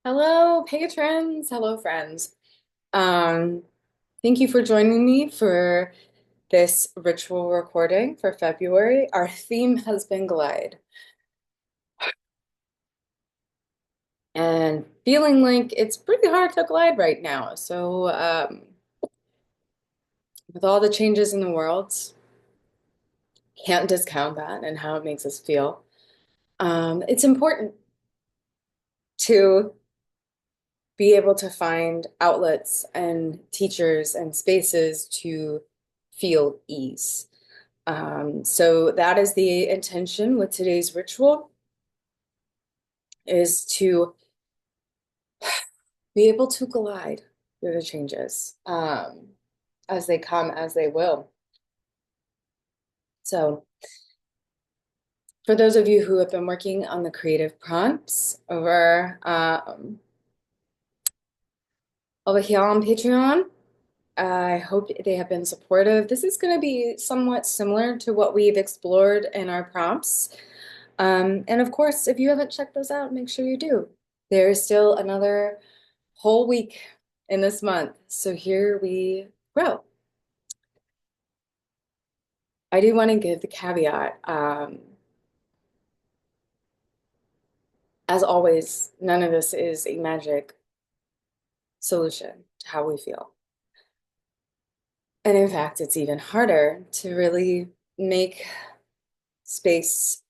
Hello, patrons. Hello, friends. Um, Thank you for joining me for this ritual recording for February. Our theme has been glide, and feeling like it's pretty hard to glide right now. With all the changes in the world, can't discount that and how it makes us feel. It's important to be able to find outlets and teachers and spaces to feel ease. So that is the intention with today's ritual is to be able to glide through the changes as they come, as they will. So for those of you who have been working on the creative prompts over here on Patreon, I hope they have been supportive. This is going to be somewhat similar to what we've explored in our prompts. And of course, if you haven't checked those out, make sure you do. There's still another whole week in this month. So here we go. I do want to give the caveat. As always, none of this is a magic solution to how we feel. And in fact, it's even harder to really make space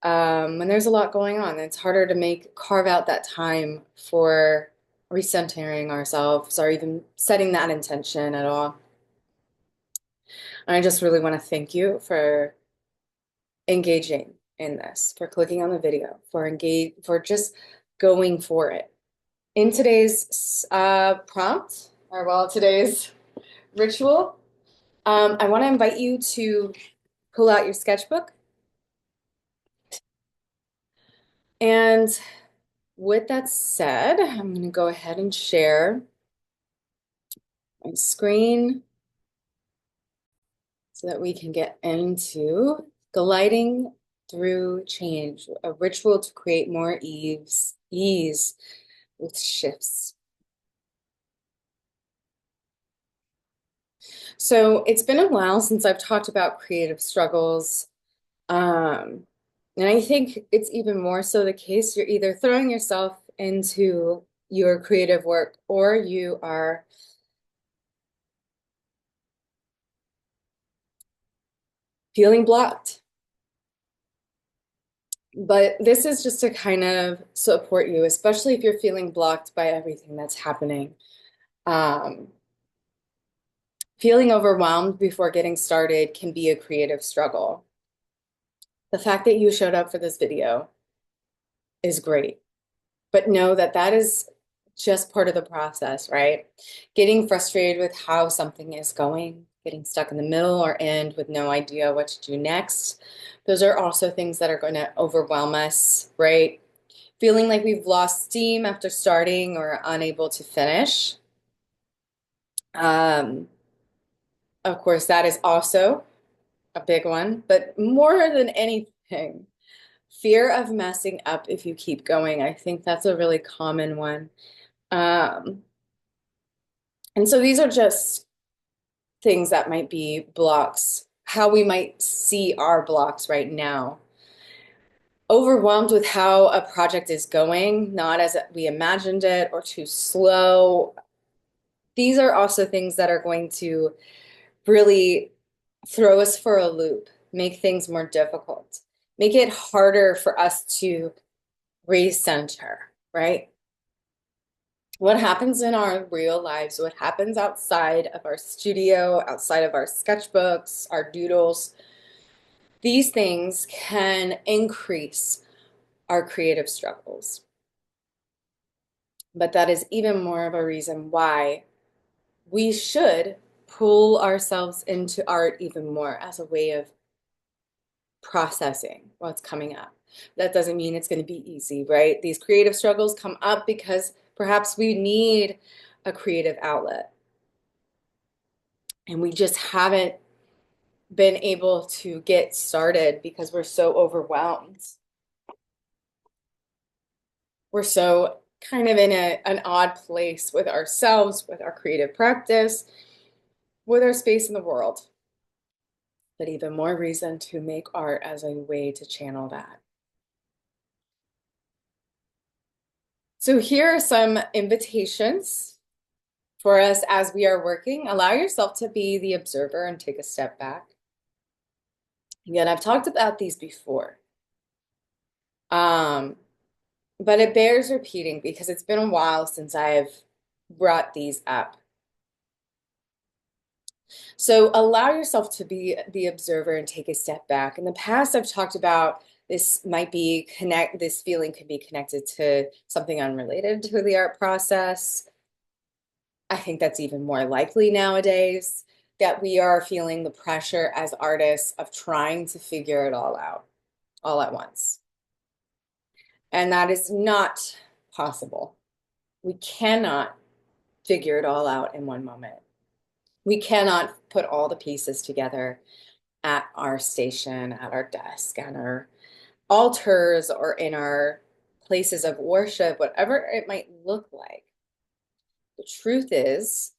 when there's a lot going on. It's harder to carve out that time for recentering ourselves or even setting that intention at all. And I just really want to thank you for engaging in this, for clicking on the video, for just going for it. In today's prompt, or well, today's ritual, I want to invite you to pull out your sketchbook. And with that said, I'm going to go ahead and share my screen so that we can get into gliding through change, a ritual to create more ease with shifts. So it's been a while since I've talked about creative struggles. Um, and I think it's even more so the case you're either throwing yourself into your creative work or you are feeling blocked. But this is just to kind of support you, especially if you're feeling blocked by everything that's happening. Um, Feeling overwhelmed before getting started can be a creative struggle. The fact that you showed up for this video is great, but know that that is just part of the process, right? Getting frustrated with how something is going, getting stuck in the middle or end with no idea what to do next. Those are also things that are going to overwhelm us, right? Feeling like we've lost steam after starting or unable to finish. Um, of course, that is also a big one, but more than anything, fear of messing up if you keep going. I think that's a really common one. Um, and so these are just things that might be blocks, how we might see our blocks right now. Overwhelmed with how a project is going, not as we imagined it or too slow. These are also things that are going to really throw us for a loop, make things more difficult, make it harder for us to recenter, right? What happens in our real lives, what happens outside of our studio, outside of our sketchbooks, our doodles, these things can increase our creative struggles. But that is even more of a reason why we should pull ourselves into art even more as a way of processing what's coming up. That doesn't mean it's going to be easy, right? These creative struggles come up because perhaps we need a creative outlet and we just haven't been able to get started because we're so overwhelmed. We're so kind of in an odd place with ourselves, with our creative practice, with our space in the world. But even more reason to make art as a way to channel that. So here are some invitations for us as we are working. Allow yourself to be the observer and take a step back. Again, I've talked about these before. But it bears repeating because it's been a while since I've brought these up. So allow yourself to be the observer and take a step back. In the past, I've talked about this this feeling could be connected to something unrelated to the art process. I think that's even more likely nowadays that we are feeling the pressure as artists of trying to figure it all out all at once. And that is not possible. We cannot figure it all out in one moment. We cannot put all the pieces together at our station, at our desk, at our altars, or in our places of worship, whatever it might look like. The truth is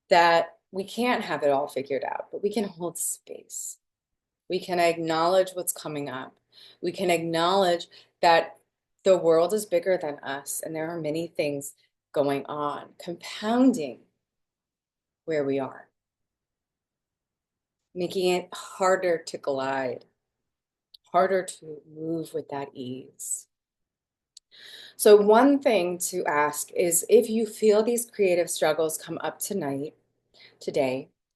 that we can't have it all figured out, but we can hold space. We can acknowledge what's coming up. We can acknowledge that the world is bigger than us, and there are many things going on, compounding where we are, making it harder to glide, harder to move with that ease. So one thing to ask is if you feel these creative struggles come up today,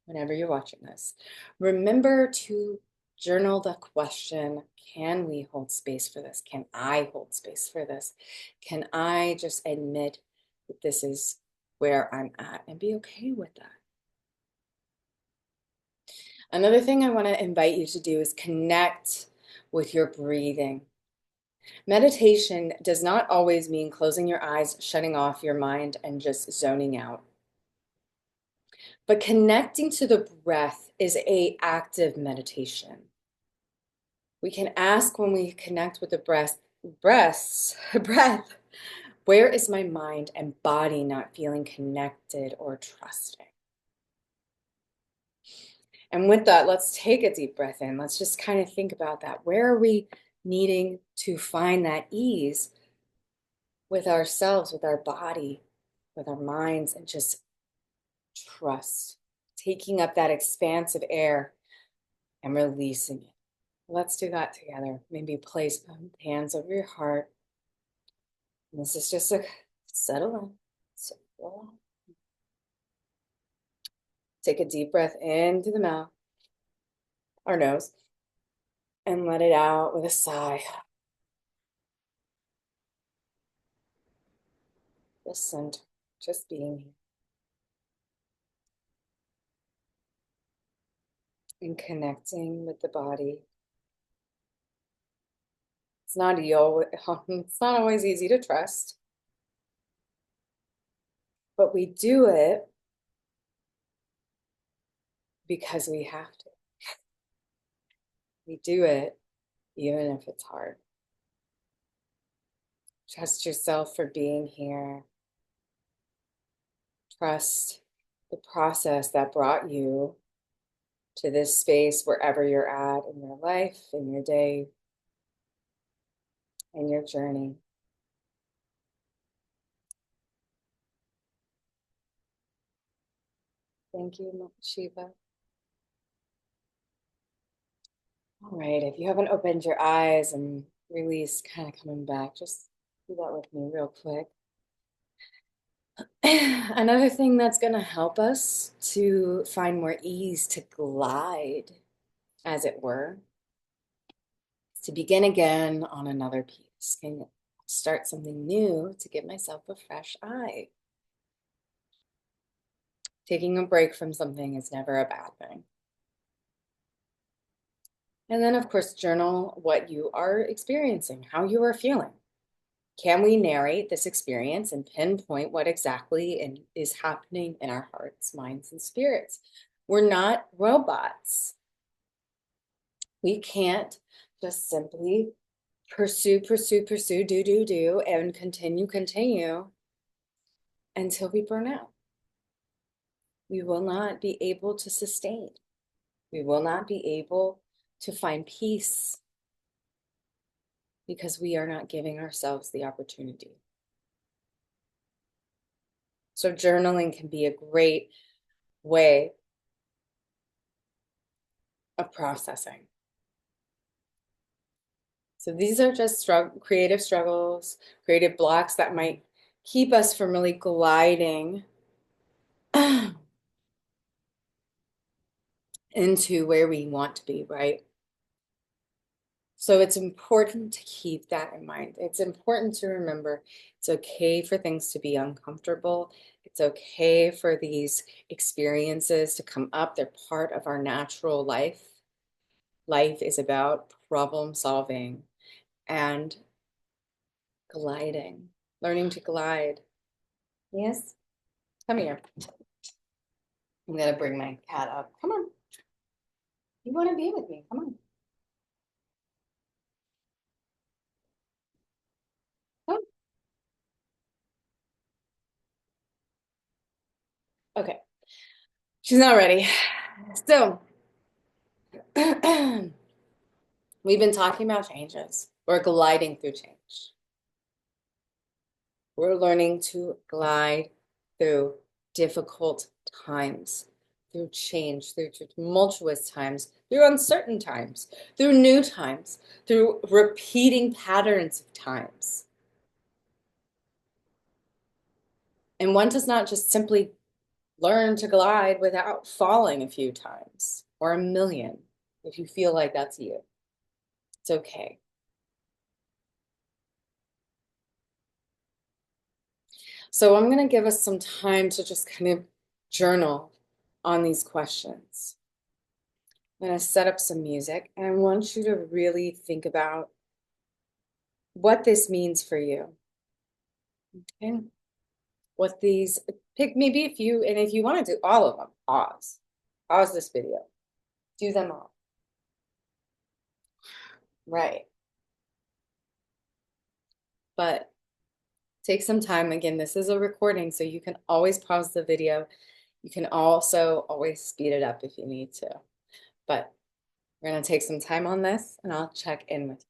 whenever you're watching this, remember to journal the question, can we hold space for this? Can I hold space for this? Can I just admit that this is where I'm at and be okay with that? Another thing I want to invite you to do is connect with your breathing. Meditation does not always mean closing your eyes, shutting off your mind, and just zoning out. But connecting to the breath is an active meditation. We can ask when we connect with the breath, where is my mind and body not feeling connected or trusting? And with that, let's take a deep breath in. Let's just kind of think about that. Where are we needing to find that ease with ourselves, with our body, with our minds, and just trust, taking up that expansive air and releasing it. Let's do that together. Maybe place hands over your heart. And this is just a settle in. Take a deep breath in through the mouth or nose and let it out with a sigh. Just center, just being here. And connecting with the body. It's not always easy to trust, but we do it because we have to. We do it even if it's hard. Trust yourself for being here. Trust the process that brought you to this space wherever you're at in your life, in your day, in your journey. Thank you, Shiva. All right, if you haven't opened your eyes and release kind of coming back, just do that with me real quick. Another thing that's going to help us to find more ease, to glide, as it were, is to begin again on another piece. Can start something new to give myself a fresh eye. Taking a break from something is never a bad thing. And then, of course, journal what you are experiencing, how you are feeling. Can we narrate this experience and pinpoint what exactly is happening in our hearts, minds, and spirits? We're not robots. We can't just simply pursue, pursue, pursue, do, and continue until we burn out. We will not be able to sustain. We will not be able to find peace because we are not giving ourselves the opportunity. So journaling can be a great way of processing. So these are just creative struggles, creative blocks that might keep us from really gliding into where we want to be, right? So it's important to keep that in mind. It's important to remember it's okay for things to be uncomfortable. It's okay for these experiences to come up. They're part of our natural life. Life is about problem solving and gliding, learning to glide. Yes, come here. I'm gonna bring my cat up. Come on. You want to be with me? Come on. Come. Okay. She's not ready. So we've been talking about changes. We're gliding through change. We're learning to glide through difficult times, through change, through tumultuous times, through uncertain times, through new times, through repeating patterns of times. And one does not just simply learn to glide without falling a few times or a million if you feel like that's you. It's okay. So I'm going to give us some time to just kind of journal on these questions. I'm going to set up some music, and I want you to really think about what this means for you. Okay? What these, pick maybe a few, and if you want to do all of them, pause. Pause this video. Do them all. Right. But take some time. Again, this is a recording, so you can always pause the video. You can also always speed it up if you need to. But we're going to take some time on this, and I'll check in with you.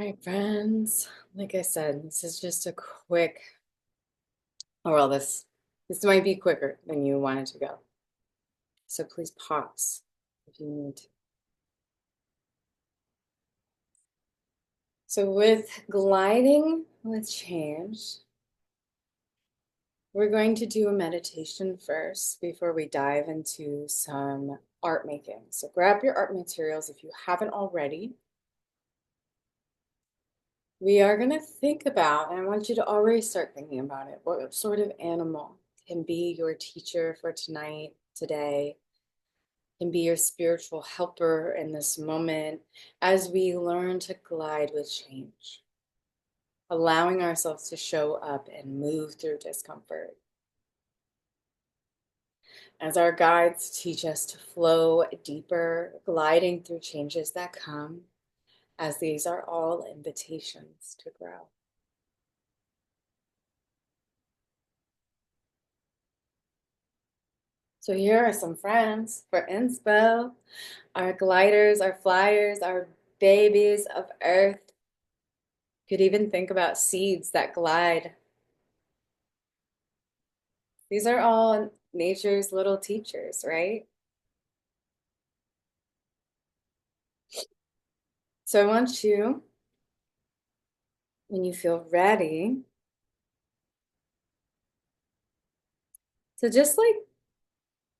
right, friends. Like I said, this is just a quick, oh, well, this might be quicker than you wanted to go. So please pause if you need to. So with gliding with change, we're going to do a meditation first before we dive into some art making. So grab your art materials if you haven't already. We are going to think about, and I want you to already start thinking about it, what sort of animal can be your teacher for tonight, today, can be your spiritual helper in this moment as we learn to glide with change, allowing ourselves to show up and move through discomfort. As our guides teach us to flow deeper, gliding through changes that come, as these are all invitations to grow. So here are some friends for inspo, our gliders, our flyers, our babies of Earth. You could even think about seeds that glide. These are all nature's little teachers, right? So I want you, when you feel ready, to just like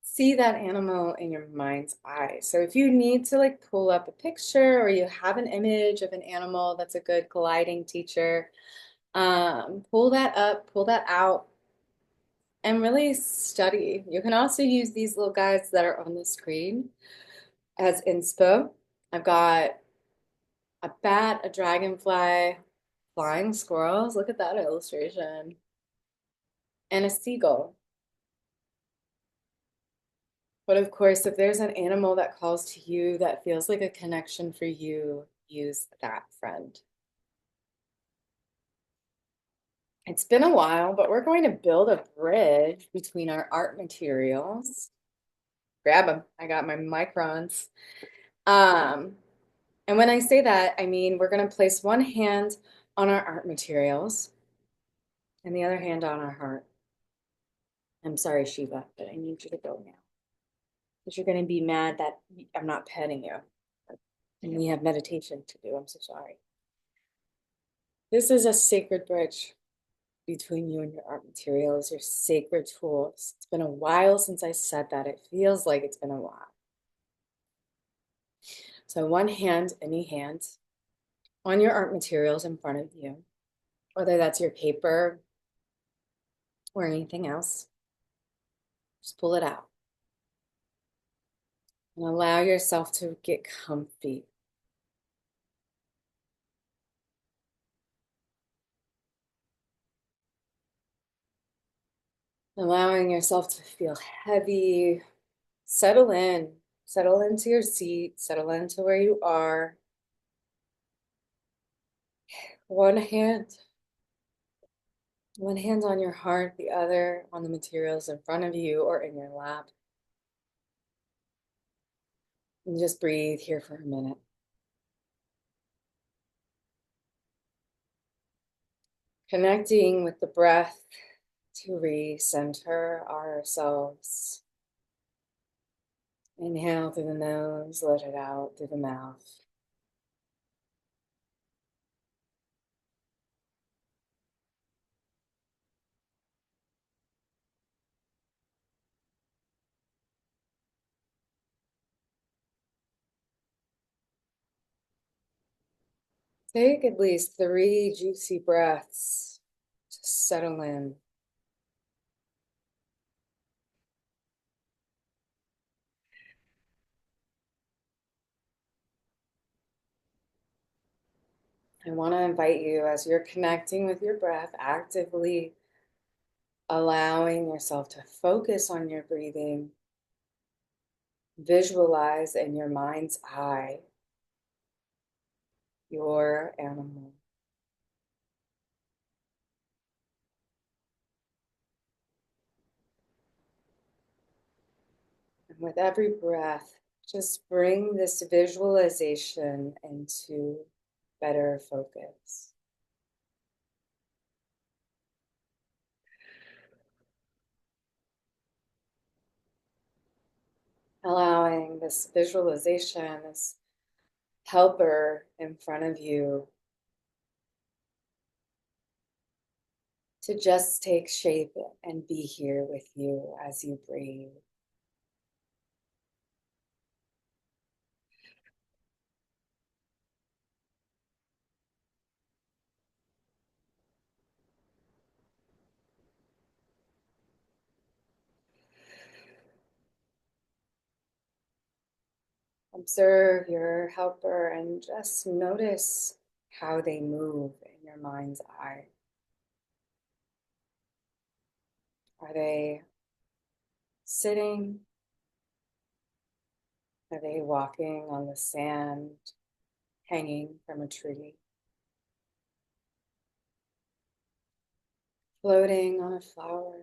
see that animal in your mind's eye. So if you need to like pull up a picture or you have an image of an animal that's a good gliding teacher, pull that up, pull that out, and really study. You can also use these little guides that are on the screen as inspo. I've got a bat, a dragonfly, flying squirrels. Look at that illustration. And a seagull. But of course, if there's an animal that calls to you that feels like a connection for you, use that friend. It's been a while, but we're going to build a bridge between our art materials. Grab them. I got my microns. Um, and when I say that, I mean we're going to place one hand on our art materials and the other hand on our heart. I'm sorry, Shiva, but I need you to go now because you're going to be mad that I'm not petting you. And we have meditation to do. I'm so sorry. This is a sacred bridge between you and your art materials, your sacred tools. It's been a while since I said that. It feels like it's been a while. So one hand, any hand, on your art materials in front of you, whether that's your paper or anything else, just pull it out and allow yourself to get comfy. Allowing yourself to feel heavy, settle into your seat, settle into where you are. One hand, one hand on your heart, the other on the materials in front of you or in your lap. And just breathe here for a minute. Connecting with the breath to recenter ourselves. Inhale through the nose, let it out through the mouth. Take at least 3 juicy breaths to settle in. I want to invite you as you're connecting with your breath, actively allowing yourself to focus on your breathing, visualize in your mind's eye your animal. And with every breath, just bring this visualization into better focus. Allowing this visualization, this helper in front of you to just take shape and be here with you as you breathe. Observe your helper and just notice how they move in your mind's eye. Are they sitting? Are they walking on the sand, hanging from a tree? Floating on a flower?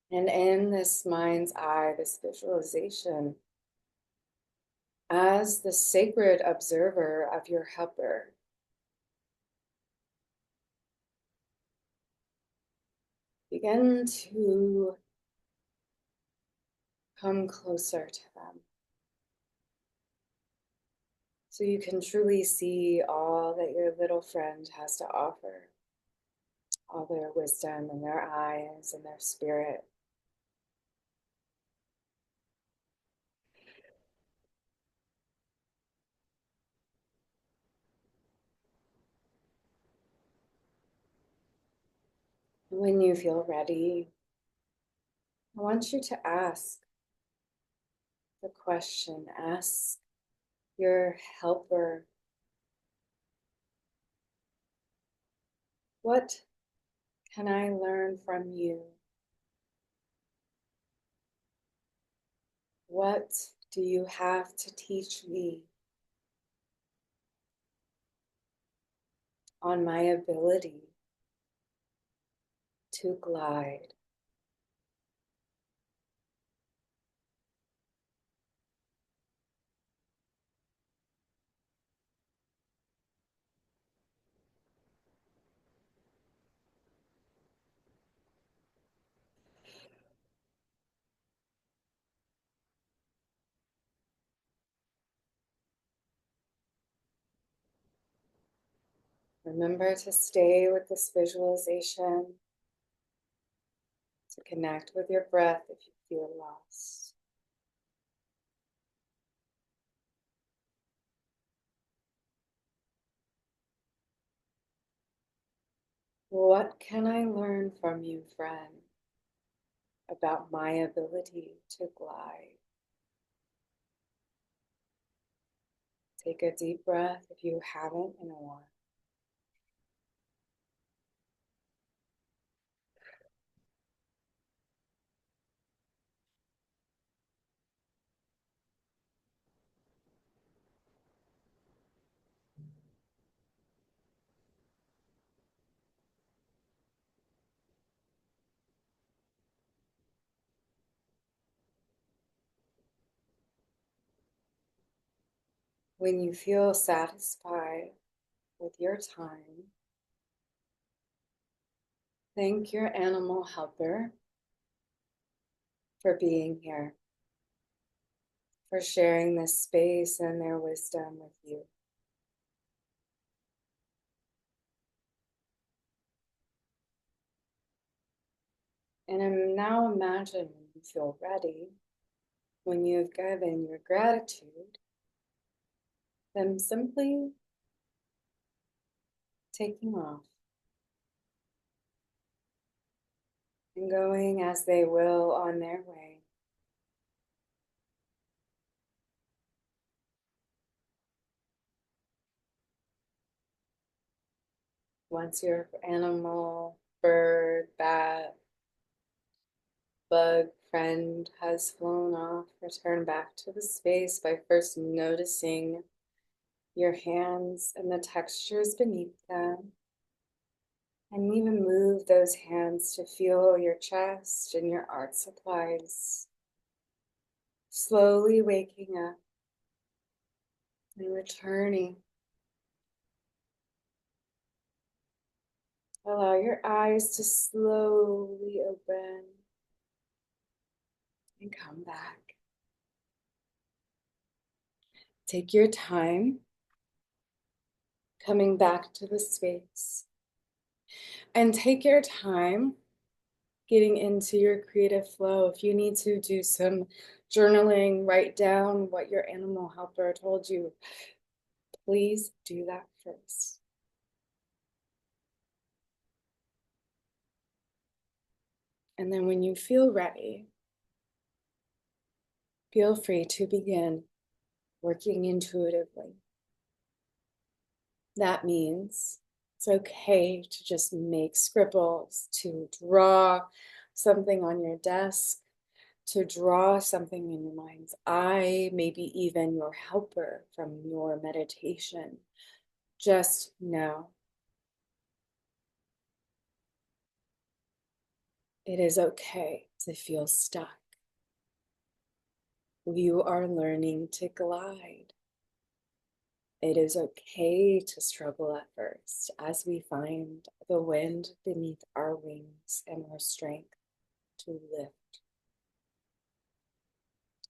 And in this mind's eye, this visualization, as the sacred observer of your helper, begin to come closer to them so you can truly see all that your little friend has to offer, all their wisdom and their eyes and their spirit. When you feel ready, I want you to ask the question, ask your helper, what can I learn from you? What do you have to teach me on my ability to glide? Remember to stay with this visualization, to connect with your breath if you feel lost. What can I learn from you, friend, about my ability to glide? Take a deep breath if you haven't in a while. When you feel satisfied with your time, thank your animal helper for being here, for sharing this space and their wisdom with you. And now imagine when you feel ready, when you've given your gratitude, them simply taking off and going as they will on their way. Once your animal, bird, bat, bug friend has flown off, return back to the space by first noticing your hands and the textures beneath them. And even move those hands to feel your chest and your art supplies. Slowly waking up and returning. Allow your eyes to slowly open and come back. Take your time coming back to the space, and take your time getting into your creative flow. If you need to do some journaling, write down what your animal helper told you, please do that first. And then when you feel ready, feel free to begin working intuitively. That means it's okay to just make scribbles, to draw something on your desk, to draw something in your mind's eye, maybe even your helper from your meditation. Just know it is okay to feel stuck. You are learning to glide. It is okay to struggle at first as we find the wind beneath our wings and our strength to lift.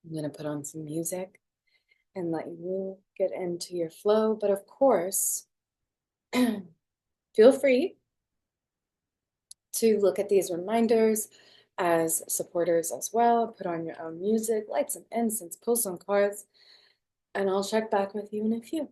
I'm going to put on some music and let you get into your flow. But of course, feel free to look at these reminders as supporters as well. Put on your own music, light some incense, pull some cards, and I'll check back with you in a few.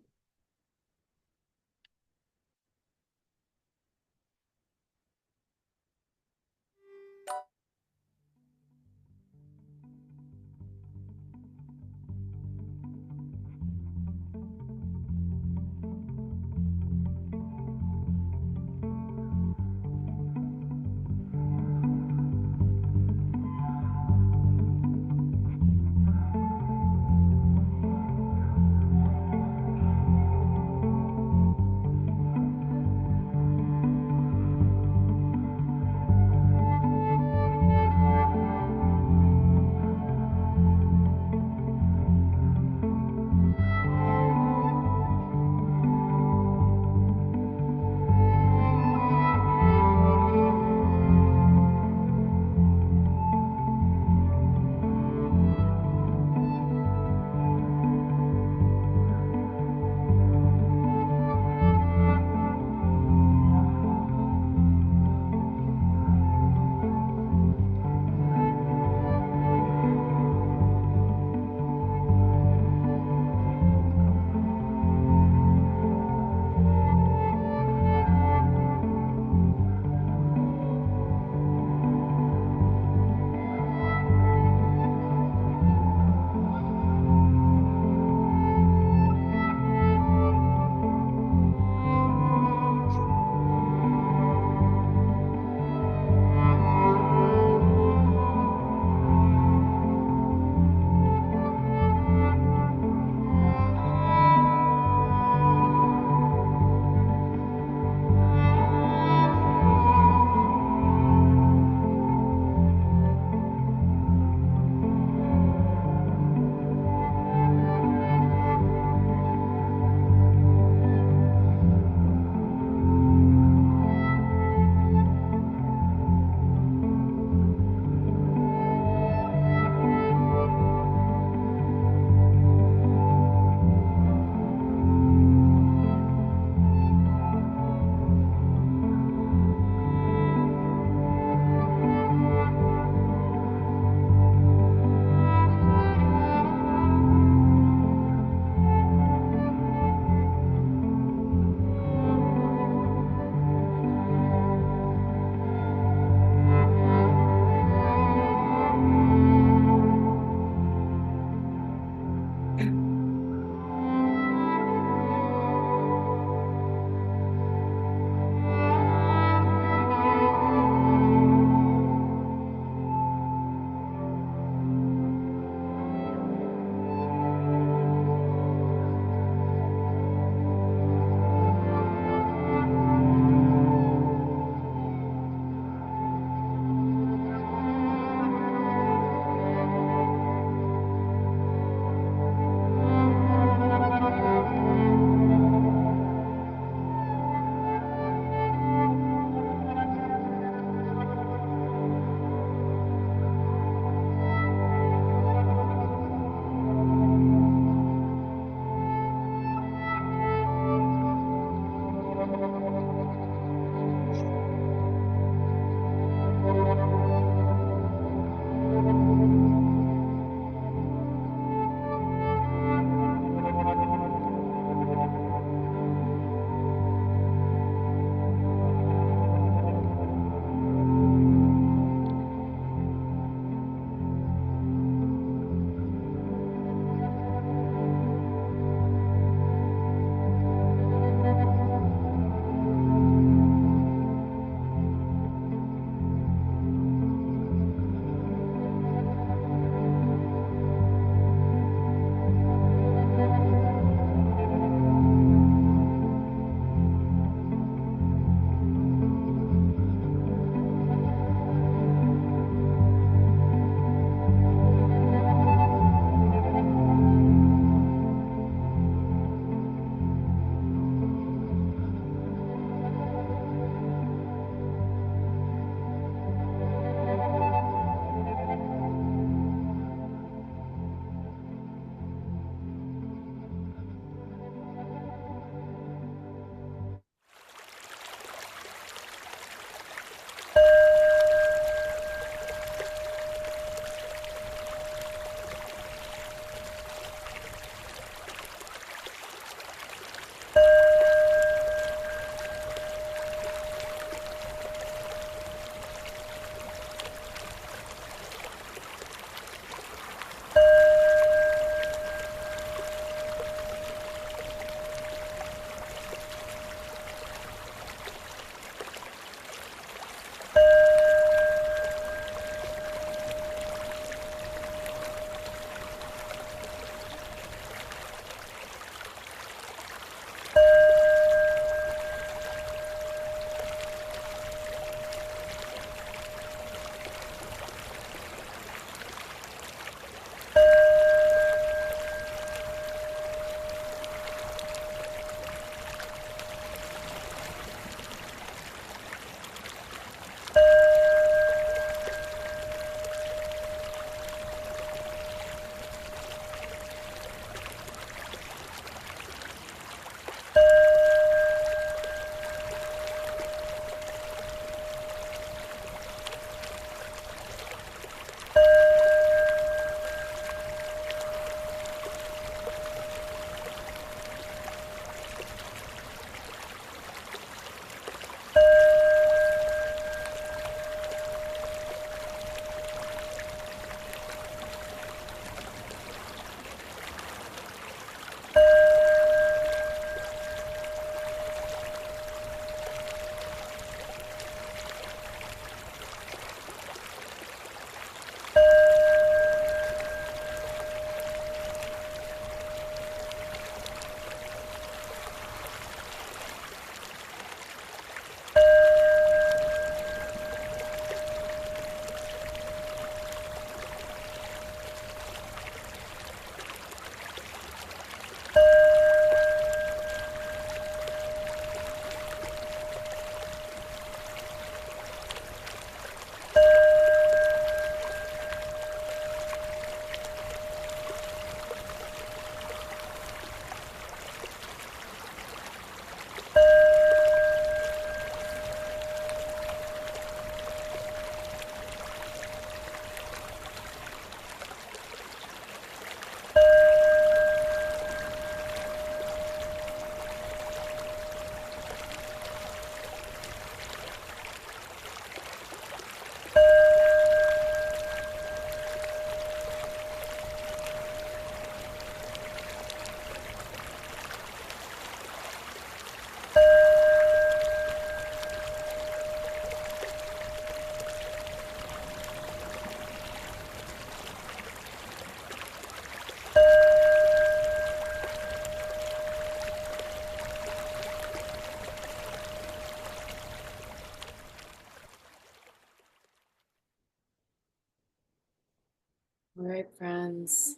right, friends.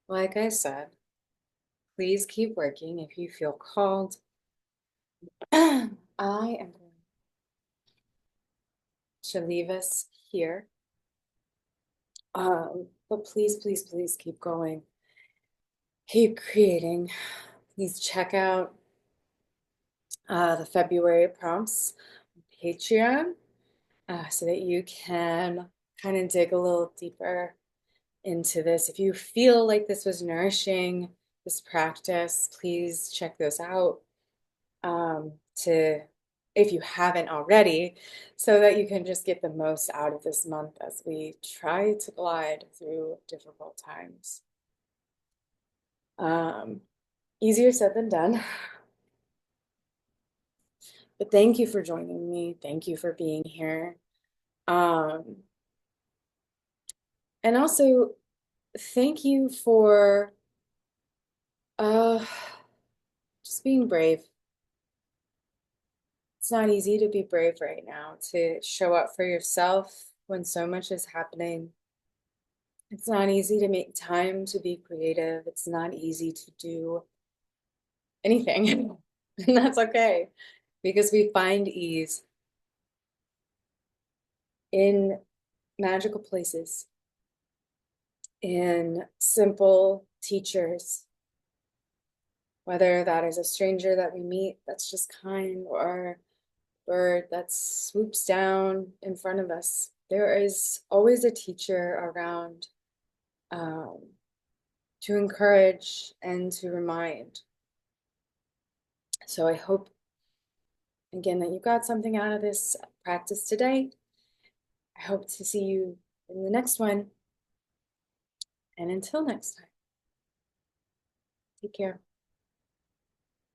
Like I said, please keep working if you feel called. I am going to leave us here. But please, please, please keep going. Keep creating. Please check out the February prompts on Patreon so that you can kind of dig a little deeper into this. If you feel like this was nourishing, this practice, please check those out to if you haven't already, so that you can just get the most out of this month as we try to glide through difficult times. Um, Easier said than done. But thank you for joining me. Thank you for being here. Um, and also, thank you for uh, just being brave. It's not easy to be brave right now, to show up for yourself when so much is happening. It's not easy to make time to be creative. It's not easy to do anything. And that's okay because we find ease in magical places, in simple teachers, whether that is a stranger that we meet that's just kind or a bird that swoops down in front of us. There is always a teacher around um, to encourage and to remind. So I hope, again, that you got something out of this practice today. I hope to see you in the next one. And until next time, take care.